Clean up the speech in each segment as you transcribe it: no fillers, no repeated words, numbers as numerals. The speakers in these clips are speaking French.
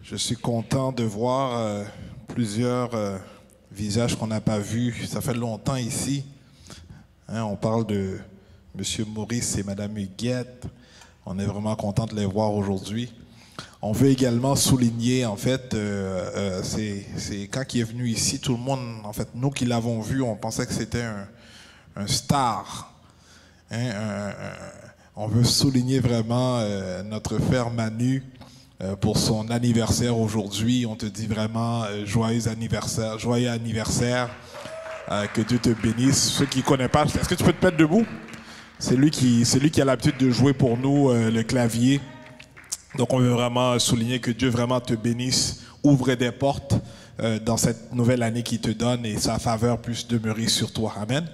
Je suis content de voir plusieurs visages qu'on n'a pas vus. Ça fait longtemps ici. Hein, on parle de M. Maurice et Mme Huguette. On est vraiment content de les voir aujourd'hui. On veut également souligner, en fait, c'est quand il est venu ici, tout le monde, en fait, nous qui l'avons vu, on pensait que c'était un star. Hein, on veut souligner vraiment notre frère Manu pour son anniversaire aujourd'hui. On te dit vraiment joyeux anniversaire, que Dieu te bénisse. Ceux qui ne connaissent pas, est-ce que tu peux te mettre debout? C'est lui qui a l'habitude de jouer pour nous le clavier. Donc on veut vraiment souligner que Dieu vraiment te bénisse, ouvre des portes dans cette nouvelle année qu'il te donne et sa faveur puisse demeurer sur toi. Amen.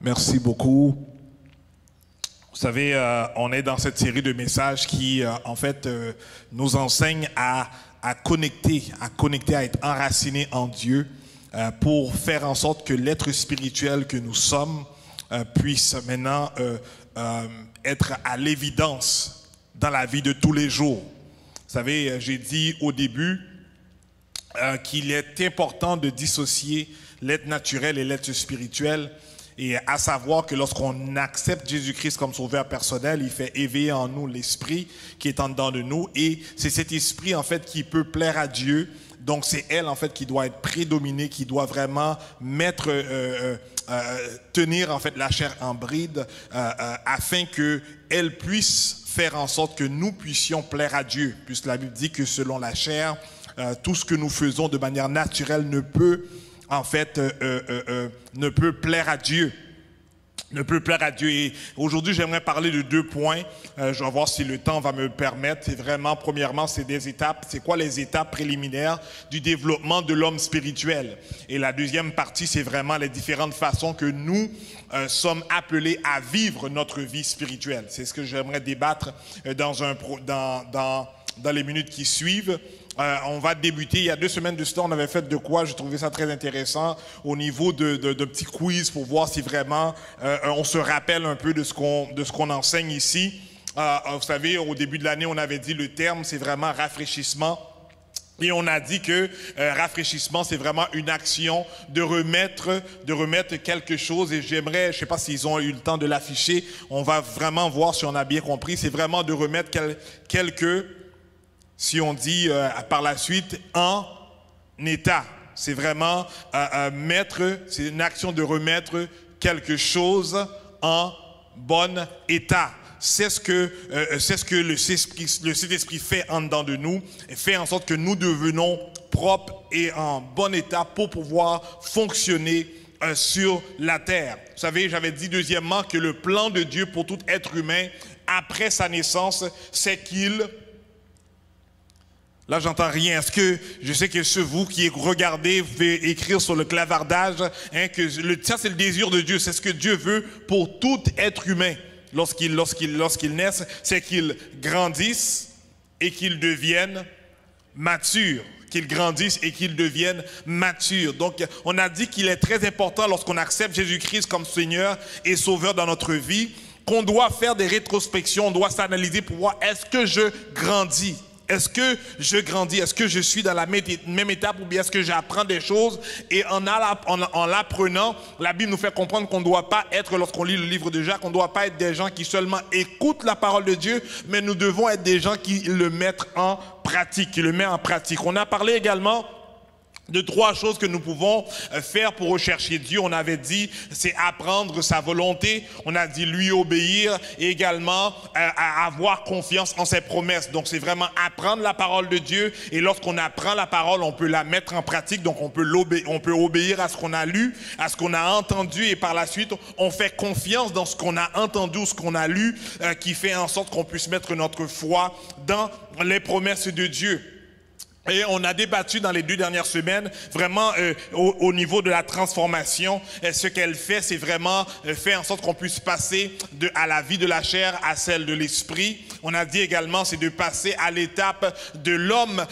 Merci beaucoup. Vous savez, on est dans cette série de messages qui, en fait, nous enseignent à connecter, à être enracinés en Dieu pour faire en sorte que l'être spirituel que nous sommes puisse maintenant être à l'évidence dans la vie de tous les jours. Vous savez, j'ai dit au début qu'il est important de dissocier l'être naturel et l'être spirituel. Et à savoir que lorsqu'on accepte Jésus-Christ comme sauveur personnel, il fait éveiller en nous l'esprit qui est en dedans de nous. Et c'est cet esprit, en fait, qui peut plaire à Dieu. Donc, c'est elle, en fait, qui doit être prédominée, qui doit vraiment tenir, en fait, la chair en bride afin qu'elle puisse faire en sorte que nous puissions plaire à Dieu. Puisque la Bible dit que selon la chair, tout ce que nous faisons de manière naturelle ne peut en fait, ne peut plaire à Dieu. Ne peut plaire à Dieu. Et aujourd'hui, j'aimerais parler de 2 points. Je vais voir si le temps va me le permettre. C'est vraiment, premièrement, c'est des étapes. C'est quoi les étapes préliminaires du développement de l'homme spirituel? Et la deuxième partie, c'est vraiment les différentes façons que nous sommes appelés à vivre notre vie spirituelle. C'est ce que j'aimerais débattre dans les minutes qui suivent. On va débuter. Il y a 2 semaines de cela, on avait fait de quoi? J'ai trouvé ça très intéressant au niveau de petits quiz pour voir si vraiment on se rappelle un peu de ce qu'on enseigne ici. Vous savez, au début de l'année, on avait dit le terme, c'est vraiment rafraîchissement. Et on a dit que rafraîchissement, c'est vraiment une action de remettre quelque chose. Et j'aimerais, je ne sais pas s'ils ont eu le temps de l'afficher, on va vraiment voir si on a bien compris. C'est vraiment de remettre si on dit par la suite, en état. C'est vraiment c'est une action de remettre quelque chose en bon état. C'est ce que le Saint-Esprit fait en dedans de nous, et fait en sorte que nous devenons propres et en bon état pour pouvoir fonctionner sur la terre. Vous savez, j'avais dit deuxièmement que le plan de Dieu pour tout être humain après sa naissance, c'est qu'il... Là, j'entends rien. Est-ce que, je sais que vous qui regardez, vous pouvez écrire sur le clavardage, hein, que ça c'est le désir de Dieu. C'est ce que Dieu veut pour tout être humain lorsqu'il naisse, c'est qu'il grandisse et qu'il devienne mature. Qu'il grandisse et qu'il devienne mature. Donc, on a dit qu'il est très important lorsqu'on accepte Jésus-Christ comme Seigneur et Sauveur dans notre vie, qu'on doit faire des rétrospections, on doit s'analyser pour voir est-ce que je grandis? Est-ce que je grandis? Est-ce que je suis dans la même étape ou bien est-ce que j'apprends des choses? Et en l'apprenant, la Bible nous fait comprendre qu'on ne doit pas être, lorsqu'on lit le livre de Jacques, on ne doit pas être des gens qui seulement écoutent la parole de Dieu, mais nous devons être des gens qui le mettent en pratique, qui le mettent en pratique. On a parlé également de 3 choses que nous pouvons faire pour rechercher Dieu. On avait dit, c'est apprendre sa volonté. On a dit lui obéir et également avoir confiance en ses promesses. Donc, c'est vraiment apprendre la parole de Dieu. Et lorsqu'on apprend la parole, on peut la mettre en pratique. Donc, on peut obéir à ce qu'on a lu, à ce qu'on a entendu. Et par la suite, on fait confiance dans ce qu'on a entendu ou ce qu'on a lu, qui fait en sorte qu'on puisse mettre notre foi dans les promesses de Dieu. Et on a débattu dans les 2 dernières semaines vraiment au niveau de la transformation. Ce qu'elle fait, c'est vraiment faire en sorte qu'on puisse passer à la vie de la chair à celle de l'esprit. On a dit également, c'est de passer à l'étape de l'homme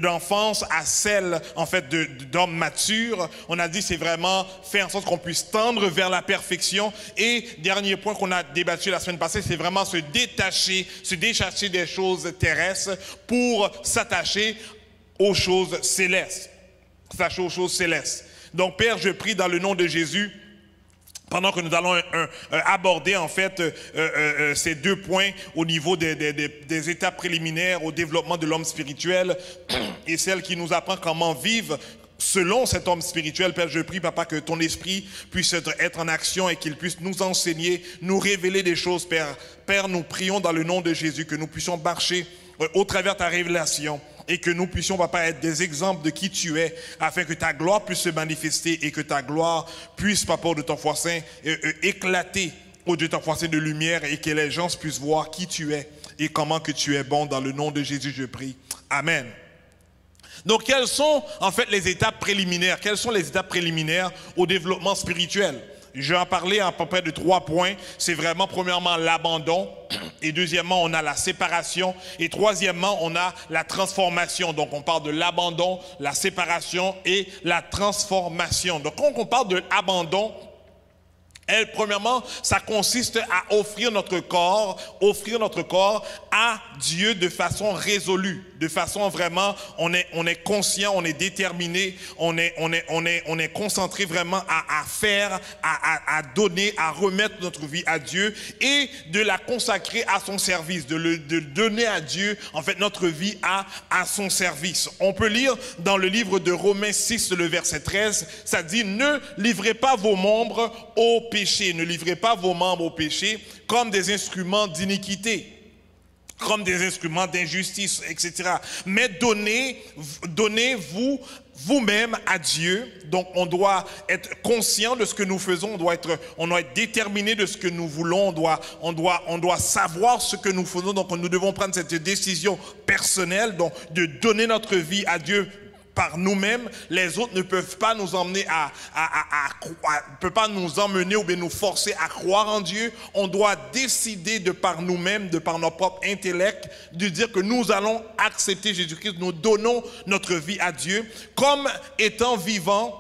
d'enfance à celle en fait d'homme mature. On a dit, c'est vraiment faire en sorte qu'on puisse tendre vers la perfection. Et dernier point qu'on a débattu la semaine passée, c'est vraiment se détacher des choses terrestres pour s'attacher aux choses célestes. S'attacher aux choses célestes. Donc, Père, je prie dans le nom de Jésus, pendant que nous allons aborder en fait ces 2 points au niveau des étapes préliminaires au développement de l'homme spirituel et celle qui nous apprend comment vivre selon cet homme spirituel. Père, je prie, Papa, que ton esprit puisse être en action et qu'il puisse nous enseigner, nous révéler des choses, Père. Père, nous prions dans le nom de Jésus que nous puissions marcher au travers de ta révélation et que nous puissions, Papa, être des exemples de qui tu es, afin que ta gloire puisse se manifester et que ta gloire puisse, Papa, au de ton foi saint, éclater au de ton foi saint de lumière et que les gens puissent voir qui tu es et comment que tu es bon. Dans le nom de Jésus, je prie. Amen. Donc, quelles sont en fait les étapes préliminaires? Quelles sont les étapes préliminaires au développement spirituel? Je vais en parler à peu près de 3 points. C'est vraiment, premièrement, l'abandon. Et deuxièmement, on a la séparation. Et troisièmement, on a la transformation. Donc, on parle de l'abandon, la séparation et la transformation. Donc, quand on parle de l'abandon, premièrement, ça consiste à offrir notre corps à Dieu de façon résolue, de façon vraiment, on est conscient, on est déterminé, on est concentré vraiment à faire, à donner, à remettre notre vie à Dieu et de la consacrer à son service, de donner à Dieu, en fait, notre vie à son service. On peut lire dans le livre de Romains 6, le verset 13, ça dit « Ne livrez pas vos membres au péché, ne livrez pas vos membres au péché comme des instruments d'iniquité, comme des instruments d'injustice, etc. Mais donnez-vous vous-même à Dieu. » Donc on doit être conscient de ce que nous faisons, on doit être déterminé de ce que nous voulons, on doit savoir ce que nous faisons. Donc nous devons prendre cette décision personnelle, donc de donner notre vie à Dieu par nous-mêmes. Les autres ne peuvent pas nous emmener peuvent pas nous emmener ou bien nous forcer à croire en Dieu. On doit décider de par nous-mêmes, de par notre propre intellect, de dire que nous allons accepter Jésus-Christ, nous donnons notre vie à Dieu comme étant vivants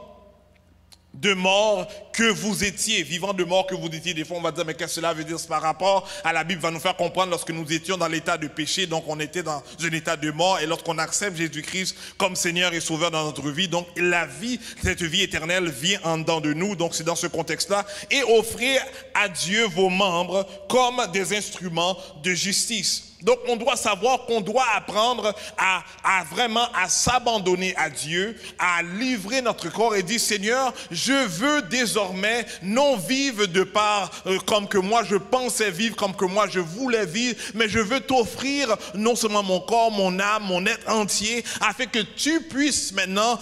de mort que vous étiez, vivant de mort que vous étiez. Des fois, on va dire, mais qu'est-ce que cela veut dire par rapport à la Bible? Va nous faire comprendre lorsque nous étions dans l'état de péché, donc on était dans un état de mort, et lorsqu'on accepte Jésus-Christ comme Seigneur et Sauveur dans notre vie, donc la vie, cette vie éternelle vient en dedans de nous, donc c'est dans ce contexte-là. Et offrir à Dieu vos membres comme des instruments de justice. Donc, on doit savoir qu'on doit apprendre à vraiment s'abandonner à Dieu, à livrer notre corps et dire, Seigneur, je veux désormais non vivre de part comme que moi je pensais vivre, comme que moi je voulais vivre, mais je veux t'offrir non seulement mon corps, mon âme, mon être entier, afin que tu puisses maintenant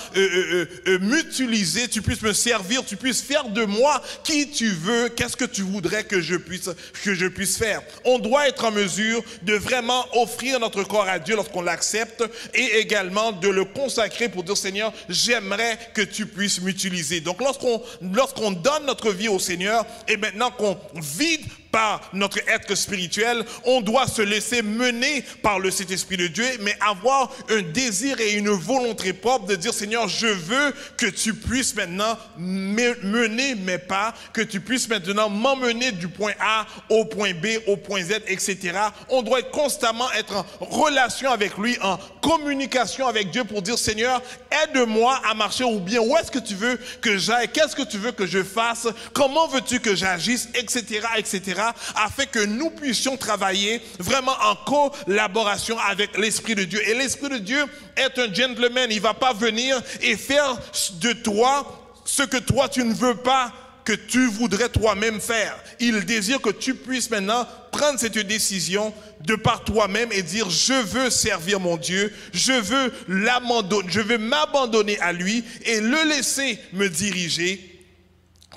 m'utiliser, tu puisses me servir, tu puisses faire de moi qui tu veux, qu'est-ce que tu voudrais que je puisse faire. On doit être en mesure de vraiment offrir notre corps à Dieu lorsqu'on l'accepte et également de le consacrer pour dire, Seigneur, j'aimerais que tu puisses m'utiliser. Donc lorsqu'on donne notre vie au Seigneur et maintenant qu'on vide par notre être spirituel, on doit se laisser mener par le Saint-Esprit de Dieu, mais avoir un désir et une volonté propre de dire, Seigneur, je veux que tu puisses maintenant mener mes pas, que tu puisses maintenant m'emmener du point A au point B, au point Z, etc. On doit constamment être en relation avec lui, en communication avec Dieu pour dire, Seigneur, aide-moi à marcher, ou bien où est-ce que tu veux que j'aille, qu'est-ce que tu veux que je fasse, comment veux-tu que j'agisse, etc., etc., afin que nous puissions travailler vraiment en collaboration avec l'Esprit de Dieu. Et l'Esprit de Dieu est un gentleman, il ne va pas venir et faire de toi ce que toi tu ne veux pas que tu voudrais toi-même faire. Il désire que tu puisses maintenant prendre cette décision de par toi-même et dire, je veux servir mon Dieu, je veux m'abandonner à lui et le laisser me diriger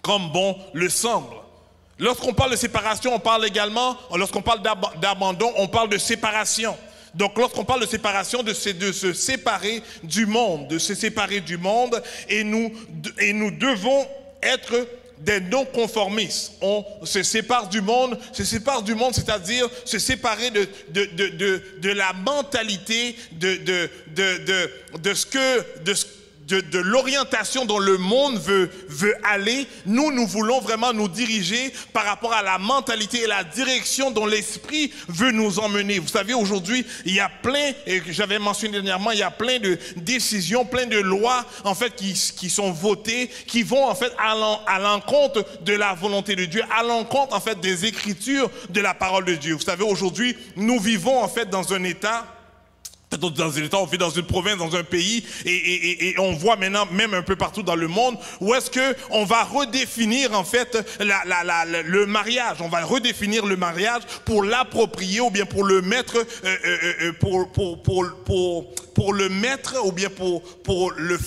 comme bon le semble. Lorsqu'on parle de séparation, on parle également, lorsqu'on parle d'abandon, on parle de séparation. Donc lorsqu'on parle de séparation, de se séparer du monde, et nous devons être des non-conformistes. On se sépare du monde, c'est-à-dire se séparer de la mentalité, de l'orientation dont le monde veut aller. Nous voulons vraiment nous diriger par rapport à la mentalité et la direction dont l'esprit veut nous emmener. Vous savez, aujourd'hui, il y a plein, et j'avais mentionné dernièrement, il y a plein de décisions, plein de lois, en fait, qui sont votées, qui vont, en fait, à l'encontre de la volonté de Dieu, à l'encontre, en fait, des Écritures de la parole de Dieu. Vous savez, aujourd'hui, nous vivons, en fait, on vit dans une province, dans un pays, et on voit maintenant, même un peu partout dans le monde, où est-ce qu'on va redéfinir en fait le mariage. On va redéfinir le mariage pour l'approprier ou bien pour le mettre, pour le mettre ou bien pour le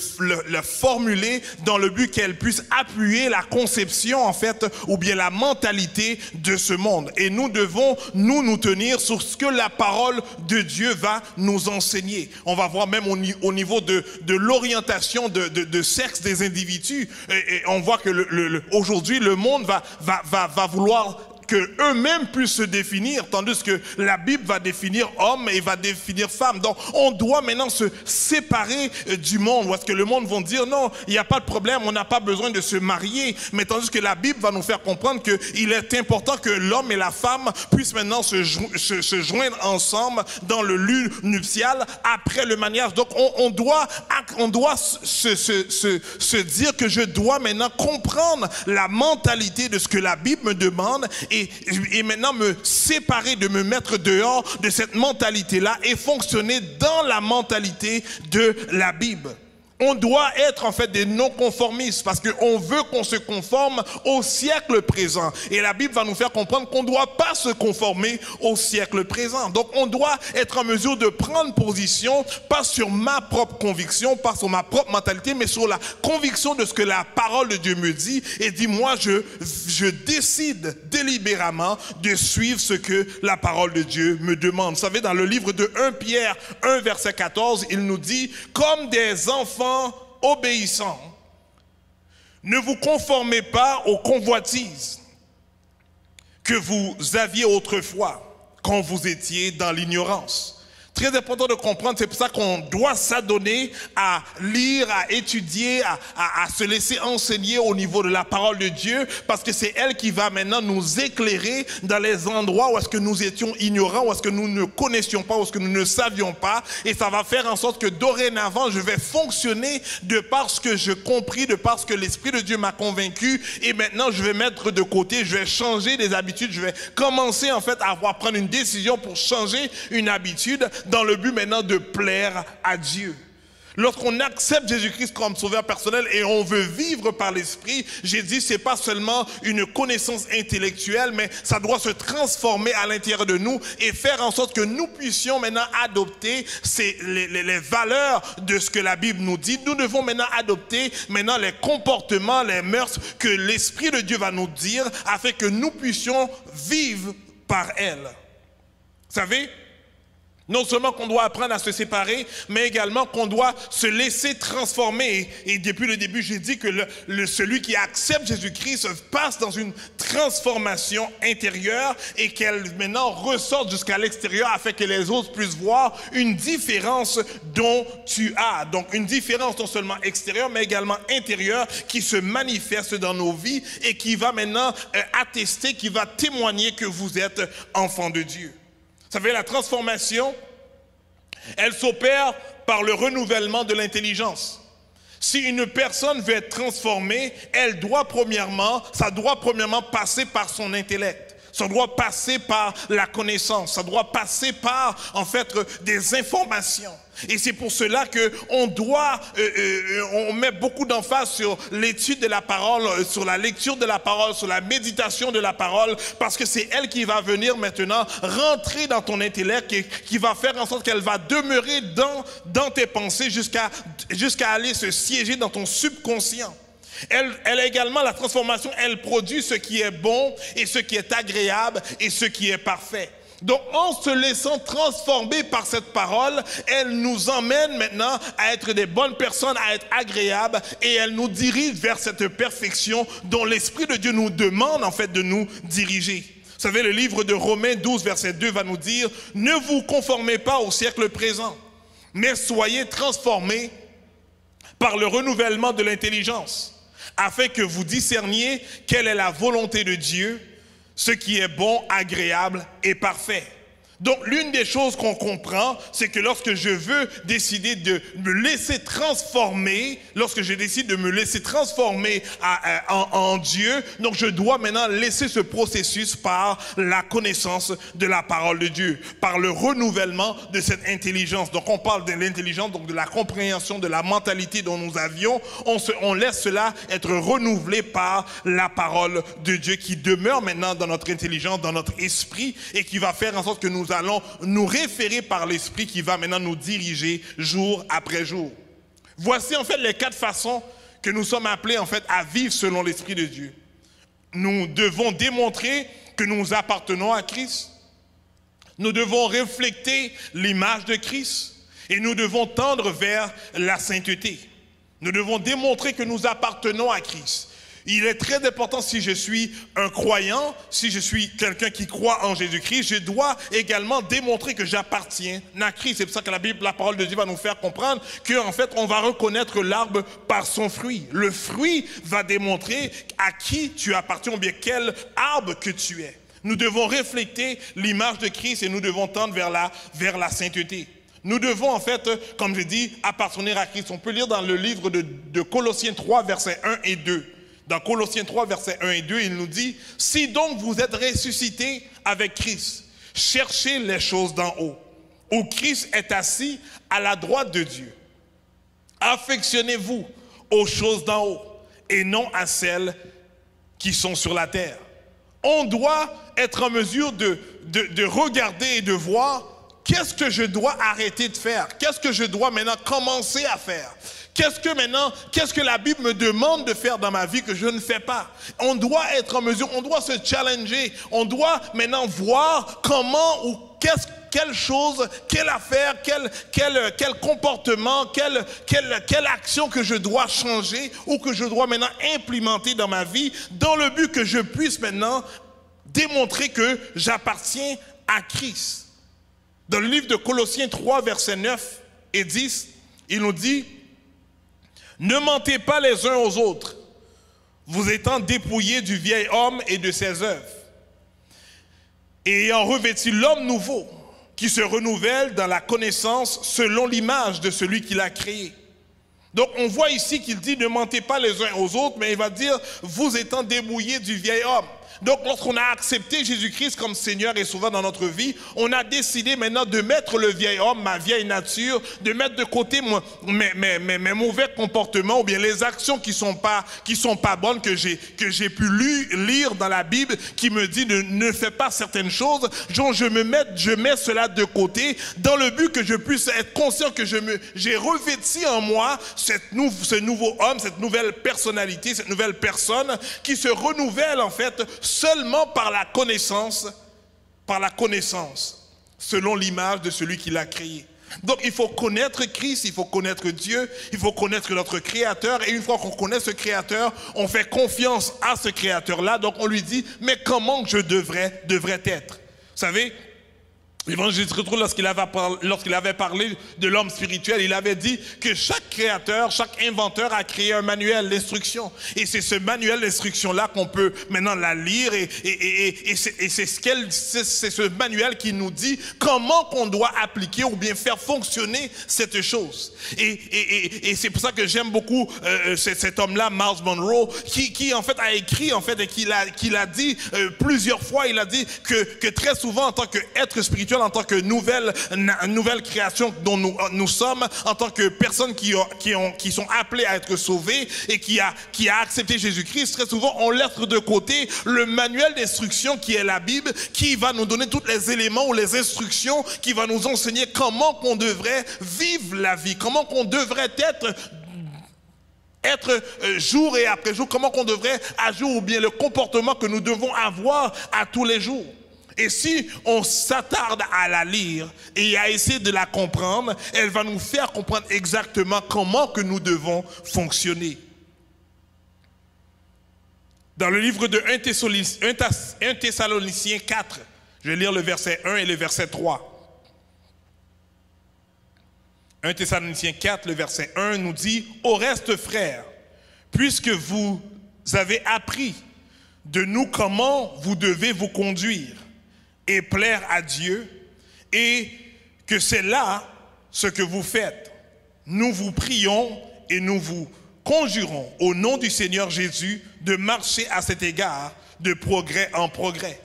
formuler dans le but qu'elle puisse appuyer la conception en fait ou bien la mentalité de ce monde. Et nous devons nous tenir sur ce que la parole de Dieu va nous enseigner. On va voir même au niveau de l'orientation de sexe des individus. Et on voit que aujourd'hui le monde va vouloir que eux-mêmes puissent se définir, tandis que la Bible va définir homme et va définir femme. Donc, on doit maintenant se séparer du monde, où est-ce que le monde va dire non, il n'y a pas de problème, on n'a pas besoin de se marier, mais tandis que la Bible va nous faire comprendre qu'il est important que l'homme et la femme puissent maintenant se joindre ensemble dans le lieu nuptial après le mariage. Donc, on doit se dire que je dois maintenant comprendre la mentalité de ce que la Bible me demande et maintenant me séparer, de me mettre dehors de cette mentalité-là et fonctionner dans la mentalité de la Bible. On doit être en fait des non-conformistes parce qu'on veut qu'on se conforme au siècle présent. Et la Bible va nous faire comprendre qu'on ne doit pas se conformer au siècle présent. Donc on doit être en mesure de prendre position, pas sur ma propre conviction, pas sur ma propre mentalité, mais sur la conviction de ce que la parole de Dieu me dit. Et dit, moi, je décide délibérément de suivre ce que la parole de Dieu me demande. Vous savez, dans le livre de 1 Pierre 1, verset 14, il nous dit, comme des enfants obéissants, ne vous conformez pas aux convoitises que vous aviez autrefois quand vous étiez dans l'ignorance. Très important de comprendre, c'est pour ça qu'on doit s'adonner à lire, à étudier, à se laisser enseigner au niveau de la parole de Dieu, parce que c'est elle qui va maintenant nous éclairer dans les endroits où est-ce que nous étions ignorants, où est-ce que nous ne connaissions pas, où est-ce que nous ne savions pas, et ça va faire en sorte que dorénavant, je vais fonctionner de par ce que je compris, de par ce que l'Esprit de Dieu m'a convaincu, et maintenant je vais mettre de côté, je vais changer des habitudes, je vais commencer en fait à prendre une décision pour changer une habitude, dans le but maintenant de plaire à Dieu. Lorsqu'on accepte Jésus-Christ comme sauveur personnel et on veut vivre par l'Esprit, j'ai dit, c'est pas seulement une connaissance intellectuelle, mais ça doit se transformer à l'intérieur de nous et faire en sorte que nous puissions maintenant adopter les valeurs de ce que la Bible nous dit. Nous devons maintenant adopter maintenant les comportements, les mœurs que l'Esprit de Dieu va nous dire afin que nous puissions vivre par elle. Vous savez, non seulement qu'on doit apprendre à se séparer, mais également qu'on doit se laisser transformer. Et depuis le début, j'ai dit que celui qui accepte Jésus-Christ passe dans une transformation intérieure et qu'elle maintenant ressorte jusqu'à l'extérieur afin que les autres puissent voir une différence dont tu as. Donc une différence non seulement extérieure, mais également intérieure qui se manifeste dans nos vies et qui va maintenant attester, qui va témoigner que vous êtes enfants de Dieu. Vous savez, la transformation, elle s'opère par le renouvellement de l'intelligence. Si une personne veut être transformée, ça doit premièrement passer par son intellect. Ça doit passer par la connaissance. Ça doit passer par, en fait, des informations. Et c'est pour cela qu'on on met beaucoup d'emphase sur l'étude de la parole, sur la lecture de la parole, sur la méditation de la parole, parce que c'est elle qui va venir maintenant rentrer dans ton intellect et qui va faire en sorte qu'elle va demeurer dans tes pensées jusqu'à aller se siéger dans ton subconscient. Elle également, la transformation, elle produit ce qui est bon et ce qui est agréable et ce qui est parfait. Donc, en se laissant transformer par cette parole, elle nous emmène maintenant à être des bonnes personnes, à être agréables, et elle nous dirige vers cette perfection dont l'Esprit de Dieu nous demande en fait de nous diriger. Vous savez, le livre de Romains 12, verset 2 va nous dire « Ne vous conformez pas au siècle présent, mais soyez transformés par le renouvellement de l'intelligence, afin que vous discerniez quelle est la volonté de Dieu, ce qui est bon, agréable et parfait. » Donc, l'une des choses qu'on comprend, c'est que lorsque je veux décider de me laisser transformer, lorsque je décide de me laisser transformer en Dieu, donc je dois maintenant laisser ce processus par la connaissance de la parole de Dieu, par le renouvellement de cette intelligence. Donc, on parle de l'intelligence, donc de la compréhension, de la mentalité dont nous avions. On laisse cela être renouvelé par la parole de Dieu qui demeure maintenant dans notre intelligence, dans notre esprit, et qui va faire en sorte que nous allons nous référer par l'Esprit qui va maintenant nous diriger jour après jour. Voici en fait les 4 façons que nous sommes appelés en fait à vivre selon l'Esprit de Dieu. Nous devons démontrer que nous appartenons à Christ. Nous devons refléter l'image de Christ et nous devons tendre vers la sainteté. Nous devons démontrer que nous appartenons à Christ. Il est très important, si je suis un croyant, si je suis quelqu'un qui croit en Jésus-Christ, je dois également démontrer que j'appartiens à Christ. C'est pour ça que la parole de Dieu va nous faire comprendre qu'en fait, on va reconnaître l'arbre par son fruit. Le fruit va démontrer à qui tu appartiens ou bien quel arbre que tu es. Nous devons refléter l'image de Christ et nous devons tendre vers la sainteté. Nous devons en fait, comme je dis, appartenir à Christ. On peut lire dans le livre de Colossiens 3, versets 1 et 2. Dans Colossiens 3, versets 1 et 2, il nous dit « Si donc vous êtes ressuscités avec Christ, cherchez les choses d'en haut, où Christ est assis à la droite de Dieu. Affectionnez-vous aux choses d'en haut et non à celles qui sont sur la terre. » On doit être en mesure de regarder et de voir qu'est-ce que je dois arrêter de faire, qu'est-ce que je dois maintenant commencer à faire. Qu'est-ce que la Bible me demande de faire dans ma vie que je ne fais pas? On doit être en mesure, on doit se challenger, on doit maintenant voir comment ou quelle chose, quelle affaire, quel comportement, quelle action que je dois changer ou que je dois maintenant implémenter dans ma vie dans le but que je puisse maintenant démontrer que j'appartiens à Christ. Dans le livre de Colossiens 3, versets 9 et 10, il nous dit « Ne mentez pas les uns aux autres, vous étant dépouillés du vieil homme et de ses œuvres, et ayant revêtu l'homme nouveau, qui se renouvelle dans la connaissance selon l'image de celui qui l'a créé. » Donc on voit ici qu'il dit « Ne mentez pas les uns aux autres », mais il va dire « Vous étant dépouillés du vieil homme ». Donc lorsqu'on a accepté Jésus-Christ comme Seigneur et Sauveur dans notre vie, on a décidé maintenant de mettre le vieil homme, ma vieille nature, de mettre de côté mes mauvais comportements ou bien les actions qui sont pas bonnes que j'ai pu lire dans la Bible qui me dit de ne fais pas certaines choses. Genre je mets cela de côté dans le but que je puisse être conscient que j'ai revêti en moi ce nouveau homme, cette nouvelle personnalité, cette nouvelle personne qui se renouvelle en fait seulement par la connaissance, selon l'image de celui qui l'a créé. Donc il faut connaître Christ, il faut connaître Dieu, il faut connaître notre Créateur, et une fois qu'on connaît ce Créateur, on fait confiance à ce Créateur-là, donc on lui dit, mais comment je devrais être? Vous savez, l'évangile Rétro, lorsqu'il avait parlé de l'homme spirituel, il avait dit que chaque créateur, chaque inventeur a créé un manuel d'instruction. Et c'est ce manuel d'instruction-là qu'on peut maintenant la lire et c'est ce manuel qui nous dit comment qu'on doit appliquer ou bien faire fonctionner cette chose. Et c'est pour ça que j'aime beaucoup cet homme-là, Myles Munroe, qui en fait a écrit en fait et qui l'a dit plusieurs fois. Il a dit que très souvent en tant qu'être spirituel, en tant que nouvelle création dont nous sommes, en tant que personnes qui sont appelées à être sauvées et qui a accepté Jésus-Christ, très souvent on laisse de côté le manuel d'instruction qui est la Bible, qui va nous donner tous les éléments ou les instructions, qui va nous enseigner comment qu'on devrait vivre la vie, comment qu'on devrait être jour et après jour, comment qu'on devrait agir ou bien le comportement que nous devons avoir à tous les jours. Et si on s'attarde à la lire et à essayer de la comprendre, elle va nous faire comprendre exactement comment que nous devons fonctionner. Dans le livre de 1 Thessaloniciens 4, je vais lire le verset 1 et le verset 3. 1 Thessaloniciens 4, le verset 1 nous dit « Au reste, frères, puisque vous avez appris de nous comment vous devez vous conduire, et plaire à Dieu, et que c'est là ce que vous faites. Nous vous prions et nous vous conjurons au nom du Seigneur Jésus de marcher à cet égard de progrès en progrès. »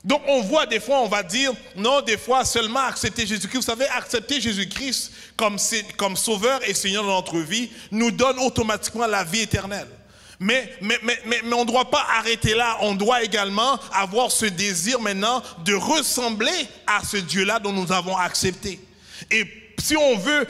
Donc on voit des fois, on va dire, non, des fois seulement accepter Jésus-Christ. Vous savez, accepter Jésus-Christ comme sauveur et Seigneur de notre vie nous donne automatiquement la vie éternelle. Mais on ne doit pas arrêter là, on doit également avoir ce désir maintenant de ressembler à ce Dieu-là dont nous avons accepté. Et si on veut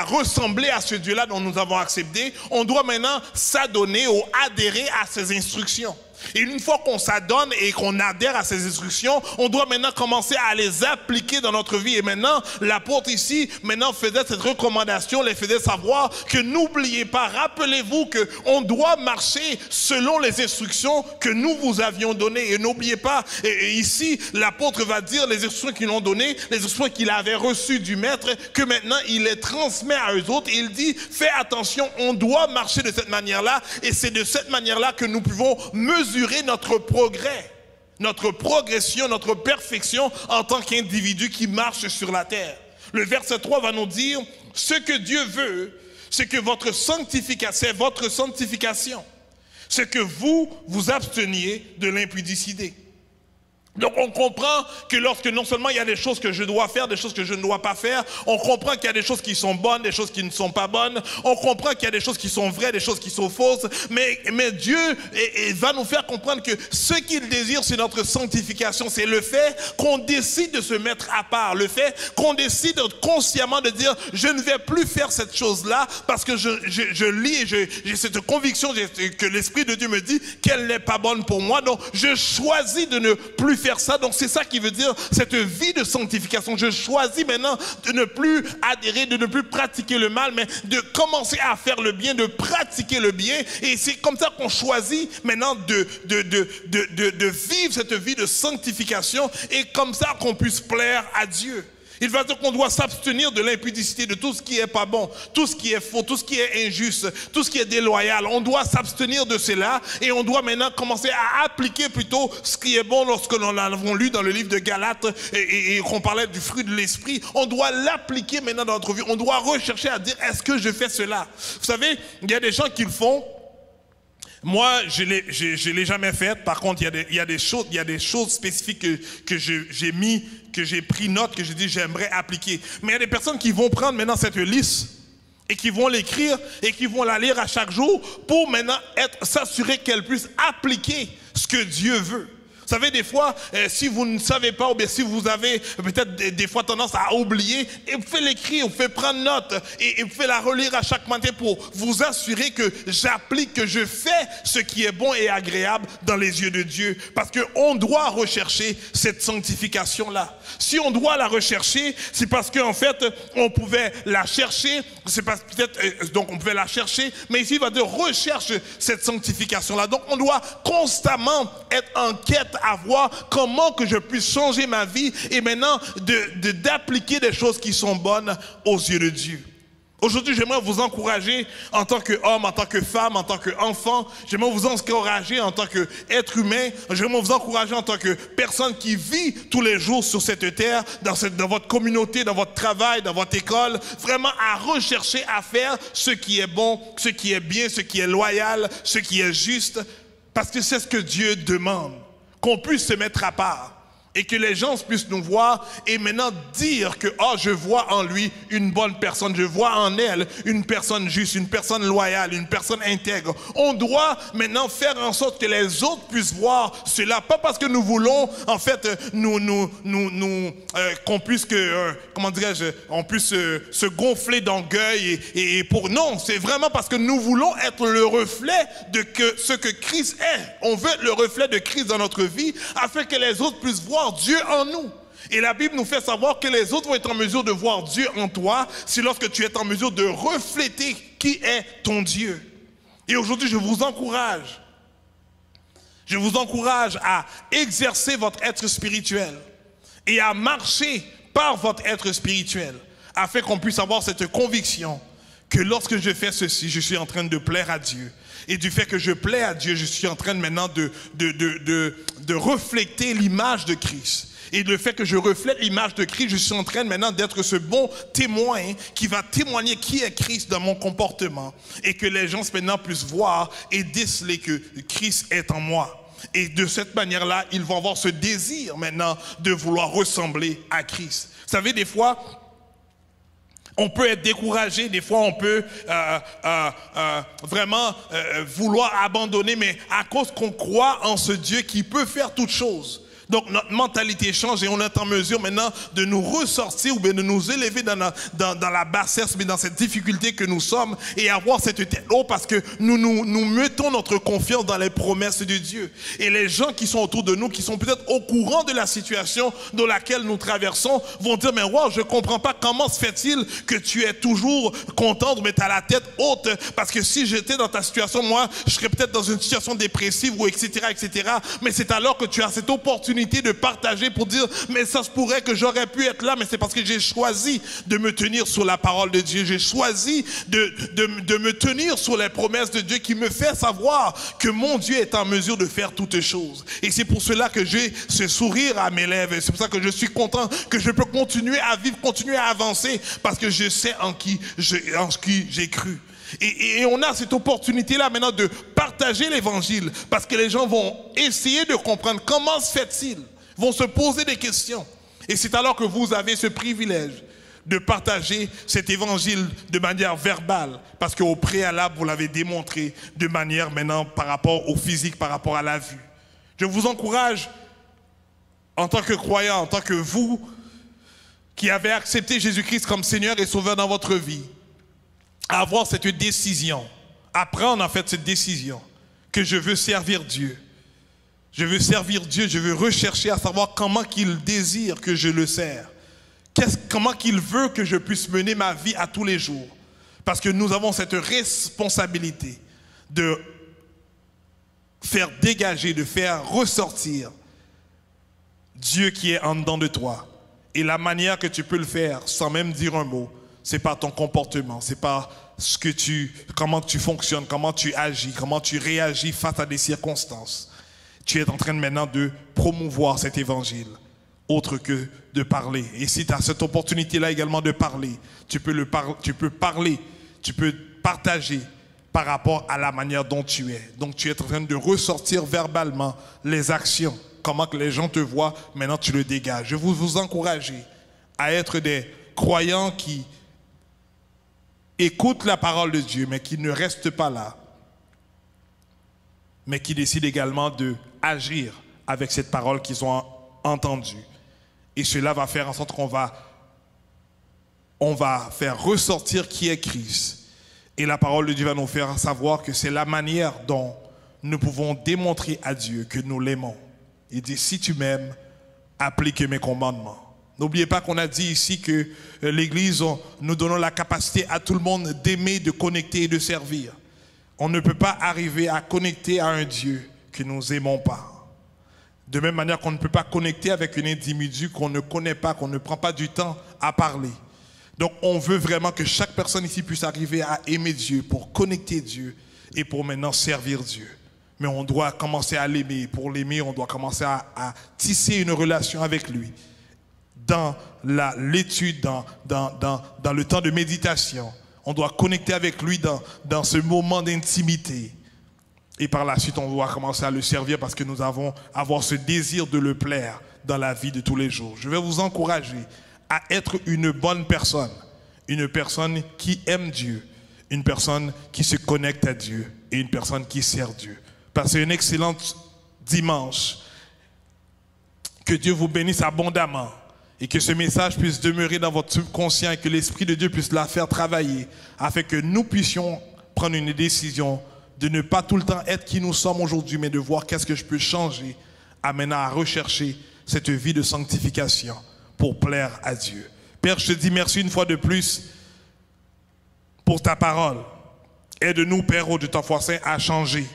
ressembler à ce Dieu-là dont nous avons accepté, on doit maintenant s'adonner ou adhérer à ses instructions. Et une fois qu'on s'adonne et qu'on adhère à ces instructions, on doit maintenant commencer à les appliquer dans notre vie. Et maintenant, l'apôtre ici, maintenant faisait cette recommandation, les faisait savoir que n'oubliez pas, rappelez-vous qu'on doit marcher selon les instructions que nous vous avions données. Et n'oubliez pas, et ici, l'apôtre va dire les instructions qu'ils ont données, les instructions qu'il avait reçues du maître, que maintenant il les transmet à eux autres. Et il dit, fais attention, on doit marcher de cette manière-là. Et c'est de cette manière-là que nous pouvons mesurer notre progrès, notre progression, notre perfection en tant qu'individu qui marche sur la terre. Le verset 3 va nous dire, ce que Dieu veut, c'est que votre sanctification, c'est votre sanctification, c'est que vous vous absteniez de l'impudicité. Donc on comprend que lorsque non seulement il y a des choses que je dois faire, des choses que je ne dois pas faire, on comprend qu'il y a des choses qui sont bonnes, des choses qui ne sont pas bonnes, on comprend qu'il y a des choses qui sont vraies, des choses qui sont fausses, mais Dieu va nous faire comprendre que ce qu'il désire, c'est notre sanctification, c'est le fait qu'on décide de se mettre à part, le fait qu'on décide consciemment de dire je ne vais plus faire cette chose-là parce que je lis et j'ai cette conviction que l'Esprit de Dieu me dit qu'elle n'est pas bonne pour moi, donc je choisis de ne plus faire ça. Donc c'est ça qui veut dire cette vie de sanctification. Je choisis maintenant de ne plus adhérer, de ne plus pratiquer le mal, mais de commencer à faire le bien, de pratiquer le bien. Et c'est comme ça qu'on choisit maintenant de vivre cette vie de sanctification et comme ça qu'on puisse plaire à Dieu. Il va dire qu'on doit s'abstenir de l'impudicité, de tout ce qui n'est pas bon, tout ce qui est faux, tout ce qui est injuste, tout ce qui est déloyal. On doit s'abstenir de cela et on doit maintenant commencer à appliquer plutôt ce qui est bon lorsque nous l'avons lu dans le livre de Galates et qu'on parlait du fruit de l'esprit. On doit l'appliquer maintenant dans notre vie. On doit rechercher à dire est-ce que je fais cela? Vous savez, il y a des gens qui le font. Moi, je l'ai jamais fait. Par contre, il y a des choses spécifiques que j'ai pris note, que j'ai dit j'aimerais appliquer. Mais il y a des personnes qui vont prendre maintenant cette liste et qui vont l'écrire et qui vont la lire à chaque jour pour maintenant s'assurer qu'elle puisse appliquer ce que Dieu veut. Vous savez, des fois, si vous ne savez pas, ou bien si vous avez peut-être des fois tendance à oublier, et vous pouvez l'écrire, vous pouvez prendre note, et vous pouvez la relire à chaque matin pour vous assurer que j'applique, que je fais ce qui est bon et agréable dans les yeux de Dieu. Parce qu'on doit rechercher cette sanctification-là. Si on doit la rechercher, c'est parce qu'en fait, on pouvait la chercher, c'est parce peut-être, donc on pouvait la chercher, mais ici, il va dire recherche cette sanctification-là. Donc, on doit constamment être en quête à voir comment que je puisse changer ma vie et maintenant d'appliquer des choses qui sont bonnes aux yeux de Dieu. Aujourd'hui, j'aimerais vous encourager en tant qu'homme, en tant que femme, en tant qu'enfant. J'aimerais vous encourager en tant qu'être humain. J'aimerais vous encourager en tant que personne qui vit tous les jours sur cette terre, dans votre communauté, dans votre travail, dans votre école. Vraiment à rechercher à faire ce qui est bon, ce qui est bien, ce qui est loyal, ce qui est juste. Parce que c'est ce que Dieu demande. Qu'on puisse se mettre à part et que les gens puissent nous voir et maintenant dire que oh, je vois en lui une bonne personne, je vois en elle une personne juste, une personne loyale, une personne intègre. On doit maintenant faire en sorte que les autres puissent voir cela, pas parce que nous voulons en fait qu'on puisse comment dirais-je, on puisse se gonfler d'orgueil et pour non, c'est vraiment parce que nous voulons être le reflet de ce que Christ est. On veut être le reflet de Christ dans notre vie afin que les autres puissent voir voir Dieu en nous. Et la Bible nous fait savoir que les autres vont être en mesure de voir Dieu en toi, c'est lorsque tu es en mesure de refléter qui est ton Dieu. Et aujourd'hui, je vous encourage à exercer votre être spirituel et à marcher par votre être spirituel, afin qu'on puisse avoir cette conviction que lorsque je fais ceci, je suis en train de plaire à Dieu. Et du fait que je plais à Dieu, je suis en train maintenant de refléter l'image de Christ. Et le fait que je reflète l'image de Christ, je suis en train maintenant d'être ce bon témoin qui va témoigner qui est Christ dans mon comportement. Et que les gens maintenant puissent voir et déceler que Christ est en moi. Et de cette manière-là, ils vont avoir ce désir maintenant de vouloir ressembler à Christ. Vous savez, des fois, on peut être découragé, des fois on peut vraiment vouloir abandonner, mais à cause qu'on croit en ce Dieu qui peut faire toutes choses. Donc notre mentalité change et on est en mesure maintenant de nous ressortir ou bien de nous élever dans la bassesse, mais dans cette difficulté que nous sommes et avoir cette tête haute parce que nous mettons notre confiance dans les promesses de Dieu. Et les gens qui sont autour de nous, qui sont peut-être au courant de la situation dans laquelle nous traversons, vont dire, mais wow, je ne comprends pas comment se fait-il que tu es toujours content de mettre la tête haute, parce que si j'étais dans ta situation, moi, je serais peut-être dans une situation dépressive ou etc. Mais c'est alors que tu as cette opportunité de partager pour dire, mais ça se pourrait que j'aurais pu être là, mais c'est parce que j'ai choisi de me tenir sur la parole de Dieu. J'ai choisi de me tenir sur les promesses de Dieu qui me fait savoir que mon Dieu est en mesure de faire toutes choses. Et c'est pour cela que j'ai ce sourire à mes lèvres. C'est pour ça que je suis content que je peux continuer à vivre, continuer à avancer, parce que je sais en qui j'ai cru. Et on a cette opportunité-là maintenant de partager l'évangile, parce que les gens vont essayer de comprendre comment se fait-il, vont se poser des questions. Et c'est alors que vous avez ce privilège de partager cet évangile de manière verbale, parce qu'au préalable, vous l'avez démontré de manière maintenant par rapport au physique, par rapport à la vue. Je vous encourage, en tant que croyant, en tant que vous, qui avez accepté Jésus-Christ comme Seigneur et Sauveur dans votre vie, à avoir cette décision, à prendre en fait cette décision que je veux servir Dieu. Je veux servir Dieu, je veux rechercher à savoir comment qu'il désire que je le sers. Comment qu'il veut que je puisse mener ma vie à tous les jours. Parce que nous avons cette responsabilité de faire dégager, de faire ressortir Dieu qui est en dedans de toi. Et la manière que tu peux le faire sans même dire un mot, c'est pas ton comportement, c'est pas comment tu fonctionnes, comment tu agis, comment tu réagis face à des circonstances. Tu es en train maintenant de promouvoir cet évangile, autre que de parler. Et si tu as cette opportunité-là également de parler, tu peux parler, tu peux partager par rapport à la manière dont tu es. Donc tu es en train de ressortir verbalement les actions, comment que les gens te voient, maintenant tu le dégages. Je veux vous encourager à être des croyants qui écoute la parole de Dieu, mais qui ne reste pas là, mais qui décide également d'agir avec cette parole qu'ils ont entendue. Et cela va faire en sorte qu'on va faire ressortir qui est Christ. Et la parole de Dieu va nous faire savoir que c'est la manière dont nous pouvons démontrer à Dieu que nous l'aimons. Il dit, si tu m'aimes, applique mes commandements. N'oubliez pas qu'on a dit ici que l'Église, nous donnons la capacité à tout le monde d'aimer, de connecter et de servir. On ne peut pas arriver à connecter à un Dieu que nous n'aimons pas. De même manière qu'on ne peut pas connecter avec un individu qu'on ne connaît pas, qu'on ne prend pas du temps à parler. Donc on veut vraiment que chaque personne ici puisse arriver à aimer Dieu, pour connecter Dieu et pour maintenant servir Dieu. Mais on doit commencer à l'aimer. Pour l'aimer, on doit commencer à tisser une relation avec lui. Dans l'étude, dans le temps de méditation. On doit connecter avec lui dans ce moment d'intimité. Et par la suite, on doit commencer à le servir parce que nous avons avoir ce désir de le plaire dans la vie de tous les jours. Je vais vous encourager à être une bonne personne. Une personne qui aime Dieu. Une personne qui se connecte à Dieu. Et une personne qui sert Dieu. Passez un excellent dimanche. Que Dieu vous bénisse abondamment. Et que ce message puisse demeurer dans votre subconscient et que l'Esprit de Dieu puisse la faire travailler afin que nous puissions prendre une décision de ne pas tout le temps être qui nous sommes aujourd'hui, mais de voir qu'est-ce que je peux changer, amenant à rechercher cette vie de sanctification pour plaire à Dieu. Père, je te dis merci une fois de plus pour ta parole. Aide-nous, Père, au Dieu ton foi saint, à changer,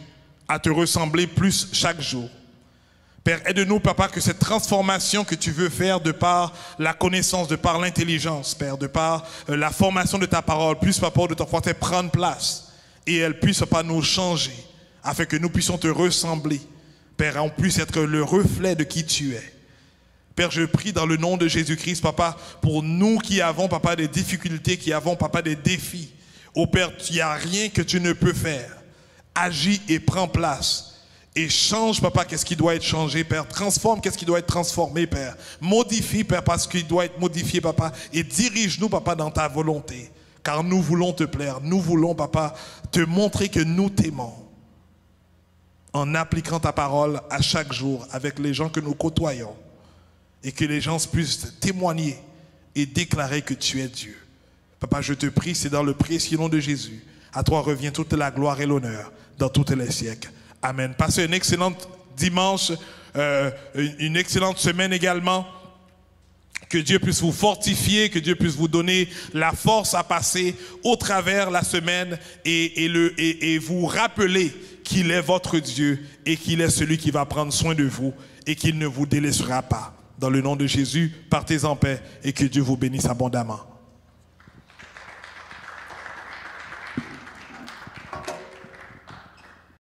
à te ressembler plus chaque jour. Père, aide-nous, Papa, que cette transformation que tu veux faire de par la connaissance, de par l'intelligence, Père, de par la formation de ta parole, puisse, Papa, de ton foi saint, prendre place et elle puisse, Papa, nous changer afin que nous puissions te ressembler. Père, on puisse être le reflet de qui tu es. Père, je prie dans le nom de Jésus-Christ, Papa, pour nous qui avons, Papa, des difficultés, qui avons, Papa, des défis. Oh Père, il n'y a rien que tu ne peux faire. Agis et prends place. Et change, Papa, qu'est-ce qui doit être changé, Père. Transforme, qu'est-ce qui doit être transformé, Père. Modifie, Père, parce qu'il doit être modifié, Papa. Et dirige-nous, Papa, dans ta volonté. Car nous voulons te plaire. Nous voulons, Papa, te montrer que nous t'aimons. En appliquant ta parole à chaque jour avec les gens que nous côtoyons. Et que les gens puissent témoigner et déclarer que tu es Dieu. Papa, je te prie, c'est dans le précieux nom de Jésus. À toi revient toute la gloire et l'honneur dans tous les siècles. Amen. Passez un excellent dimanche, une excellente semaine également. Que Dieu puisse vous fortifier, que Dieu puisse vous donner la force à passer au travers la semaine et vous rappeler qu'il est votre Dieu et qu'il est celui qui va prendre soin de vous et qu'il ne vous délaissera pas. Dans le nom de Jésus, partez en paix et que Dieu vous bénisse abondamment.